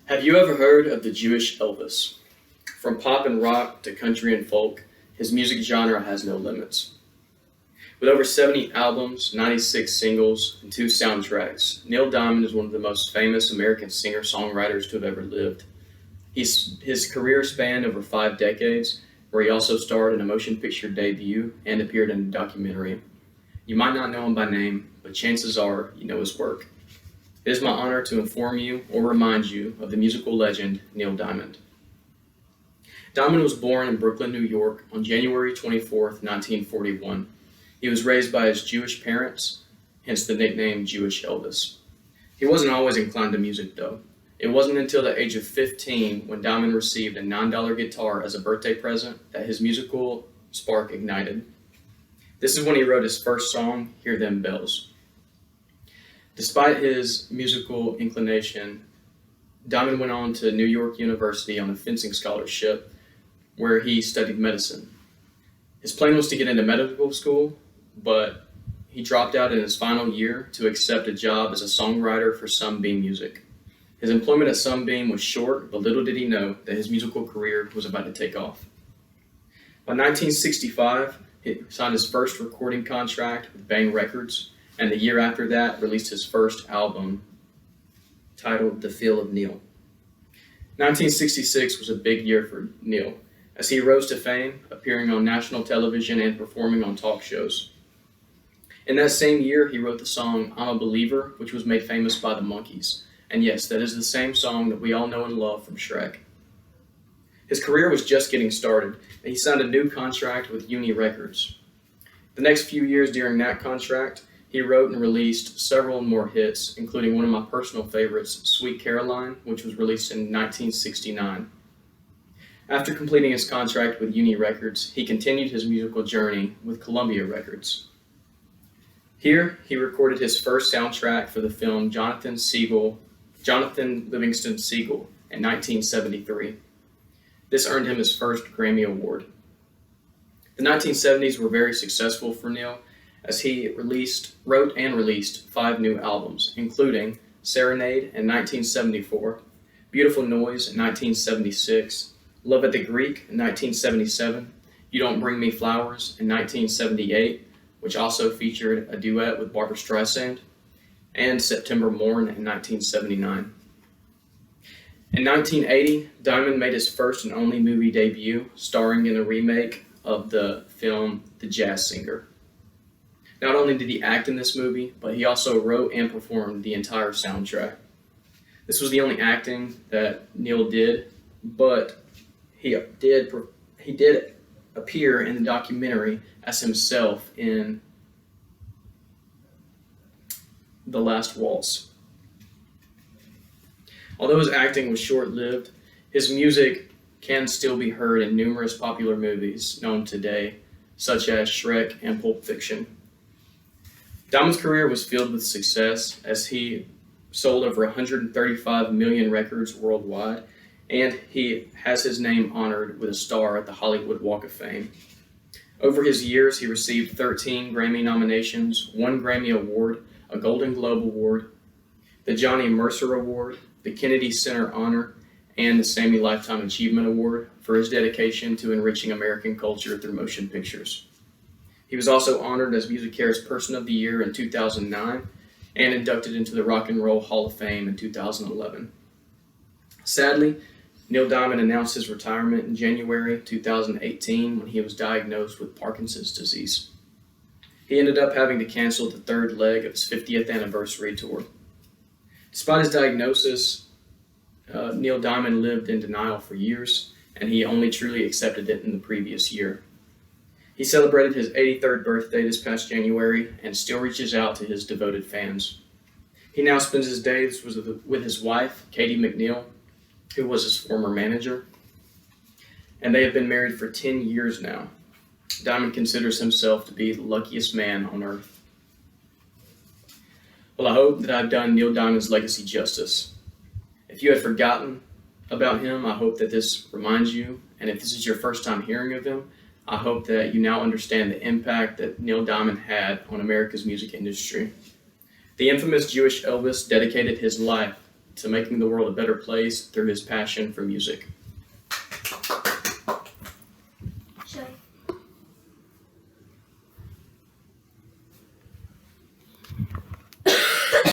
Have you ever heard of the Jewish Elvis? From pop and rock to country and folk, his music genre has no limits. With over 70 albums, 96 singles, and 2 soundtracks, Neil Diamond is one of the most famous American singer-songwriters to have ever lived. His career spanned over 5 decades, where he also starred in a motion picture debut and appeared in a documentary. You might not know him by name, but chances are you know his work. It is my honor to inform you or remind you of the musical legend Neil Diamond. Diamond was born in Brooklyn, New York on January 24, 1941. He was raised by his Jewish parents, hence the nickname Jewish Elvis. He wasn't always inclined to music though. It wasn't until the age of 15 when Diamond received a $9 guitar as a birthday present that his musical spark ignited. This is when he wrote his first song, Hear Them Bells. Despite his musical inclination, Diamond went on to New York University on a fencing scholarship where he studied medicine. His plan was to get into medical school, but he dropped out in his final year to accept a job as a songwriter for Sunbeam Music. His employment at Sunbeam was short, but little did he know that his musical career was about to take off. By 1965, he signed his first recording contract with Bang Records, and the year after that released his first album titled The Feel of Neil. 1966 was a big year for Neil, as he rose to fame, appearing on national television and performing on talk shows. In that same year, he wrote the song I'm a Believer, which was made famous by the Monkees. And yes, that is the same song that we all know and love from Shrek. His career was just getting started, and he signed a new contract with Uni Records. The next few years during that contract, he wrote and released several more hits, including one of my personal favorites, Sweet Caroline, which was released in 1969. After completing his contract with Uni Records, he continued his musical journey with Columbia Records. Here, he recorded his first soundtrack for the film Jonathan Livingston Seagull in 1973. This earned him his first Grammy Award. The 1970s were very successful for Neil, as he wrote and released 5 new albums, including Serenade in 1974, Beautiful Noise in 1976, Love at the Greek in 1977, You Don't Bring Me Flowers in 1978, which also featured a duet with Barbra Streisand, and September Morn in 1979. In 1980, Diamond made his first and only movie debut, starring in a remake of the film The Jazz Singer. Not only did he act in this movie, but he also wrote and performed the entire soundtrack. This was the only acting that Neil did, but he did appear in the documentary as himself in The Last Waltz. Although his acting was short-lived, his music can still be heard in numerous popular movies known today, such as Shrek and Pulp Fiction. Diamond's career was filled with success as he sold over 135 million records worldwide, and he has his name honored with a star at the Hollywood Walk of Fame. Over his years, he received 13 Grammy nominations, 1 Grammy Award, a Golden Globe Award, the Johnny Mercer Award, the Kennedy Center Honor, and the Sammy Lifetime Achievement Award for his dedication to enriching American culture through motion pictures. He was also honored as MusiCare's Person of the Year in 2009 and inducted into the Rock and Roll Hall of Fame in 2011. Sadly, Neil Diamond announced his retirement in January 2018 when he was diagnosed with Parkinson's disease. He ended up having to cancel the 3rd leg of his 50th anniversary tour. Despite his diagnosis, Neil Diamond lived in denial for years, and he only truly accepted it in the previous year. He celebrated his 83rd birthday this past January and still reaches out to his devoted fans. He now spends his days with his wife, Katie McNeil, who was his former manager, and they have been married for 10 years now. Diamond considers himself to be the luckiest man on earth. Well, I hope that I've done Neil Diamond's legacy justice. If you had forgotten about him, I hope that this reminds you, and if this is your first time hearing of him, I hope that you now understand the impact that Neil Diamond had on America's music industry. The infamous Jewish Elvis dedicated his life to making the world a better place through his passion for music. Should I?